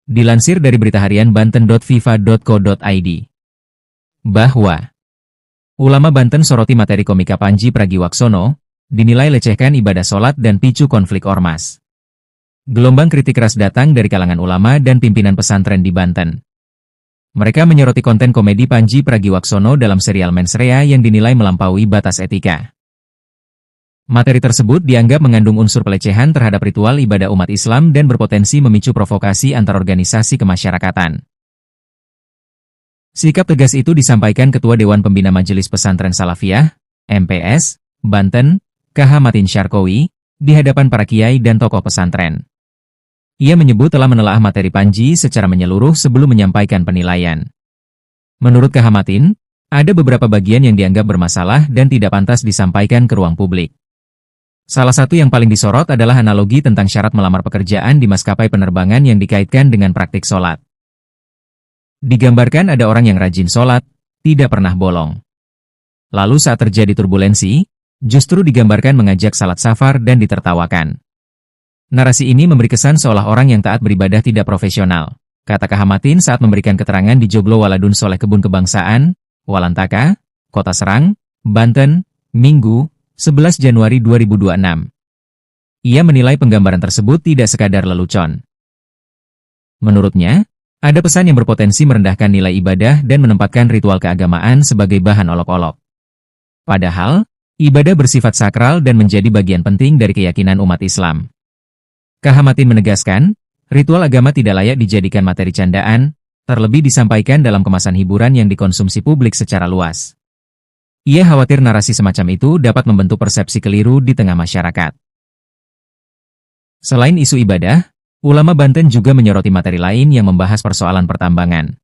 Dilansir dari berita harian banten.viva.co.id, bahwa ulama Banten soroti materi komika Panji Pragiwaksono, dinilai lecehkan ibadah sholat dan picu konflik ormas. Gelombang kritik keras datang dari kalangan ulama dan pimpinan pesantren di Banten. Mereka menyoroti konten komedi Panji Pragiwaksono dalam serial Mens Rea yang dinilai melampaui batas etika. Materi tersebut dianggap mengandung unsur pelecehan terhadap ritual ibadah umat Islam dan berpotensi memicu provokasi antar organisasi kemasyarakatan. Sikap tegas itu disampaikan Ketua Dewan Pembina Majelis Pesantren Salafiyah, MPS, Banten, KH Matin Syarkowi, di hadapan para kiai dan tokoh pesantren. Ia menyebut telah menelaah materi Panji secara menyeluruh sebelum menyampaikan penilaian. Menurut KH Matin, ada beberapa bagian yang dianggap bermasalah dan tidak pantas disampaikan ke ruang publik. Salah satu yang paling disorot adalah analogi tentang syarat melamar pekerjaan di maskapai penerbangan yang dikaitkan dengan praktik sholat. Digambarkan ada orang yang rajin sholat, tidak pernah bolong. Lalu saat terjadi turbulensi, justru digambarkan mengajak salat safar dan ditertawakan. Narasi ini memberi kesan seolah orang yang taat beribadah tidak profesional, kata KH Matin saat memberikan keterangan di Joglo Waladun Soleh Kebun Kebangsaan, Walantaka, Kota Serang, Banten, Minggu, 11 Januari 2026. Ia menilai penggambaran tersebut tidak sekadar lelucon. Menurutnya, ada pesan yang berpotensi merendahkan nilai ibadah dan menempatkan ritual keagamaan sebagai bahan olok-olok. Padahal, ibadah bersifat sakral dan menjadi bagian penting dari keyakinan umat Islam. KH Matin menegaskan, ritual agama tidak layak dijadikan materi candaan, terlebih disampaikan dalam kemasan hiburan yang dikonsumsi publik secara luas. Ia khawatir narasi semacam itu dapat membentuk persepsi keliru di tengah masyarakat. Selain isu ibadah, ulama Banten juga menyoroti materi lain yang membahas persoalan pertambangan.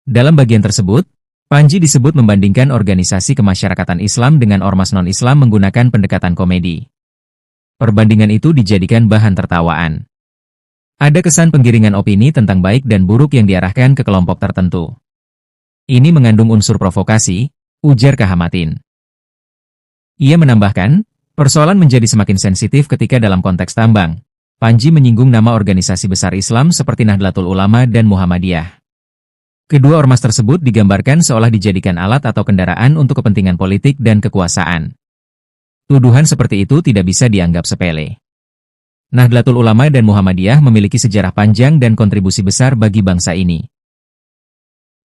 Dalam bagian tersebut, Panji disebut membandingkan organisasi kemasyarakatan Islam dengan ormas non-Islam menggunakan pendekatan komedi. Perbandingan itu dijadikan bahan tertawaan. Ada kesan penggiringan opini tentang baik dan buruk yang diarahkan ke kelompok tertentu. Ini mengandung unsur provokasi, ujar KH Matin. Ia menambahkan, persoalan menjadi semakin sensitif ketika dalam konteks tambang. Panji menyinggung nama organisasi besar Islam seperti Nahdlatul Ulama dan Muhammadiyah. Kedua ormas tersebut digambarkan seolah dijadikan alat atau kendaraan untuk kepentingan politik dan kekuasaan. Tuduhan seperti itu tidak bisa dianggap sepele. Nahdlatul Ulama dan Muhammadiyah memiliki sejarah panjang dan kontribusi besar bagi bangsa ini.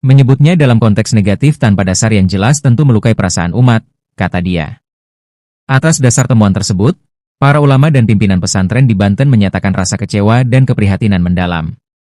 Menyebutnya dalam konteks negatif tanpa dasar yang jelas tentu melukai perasaan umat, kata dia. Atas dasar temuan tersebut, para ulama dan pimpinan pesantren di Banten menyatakan rasa kecewa dan keprihatinan mendalam.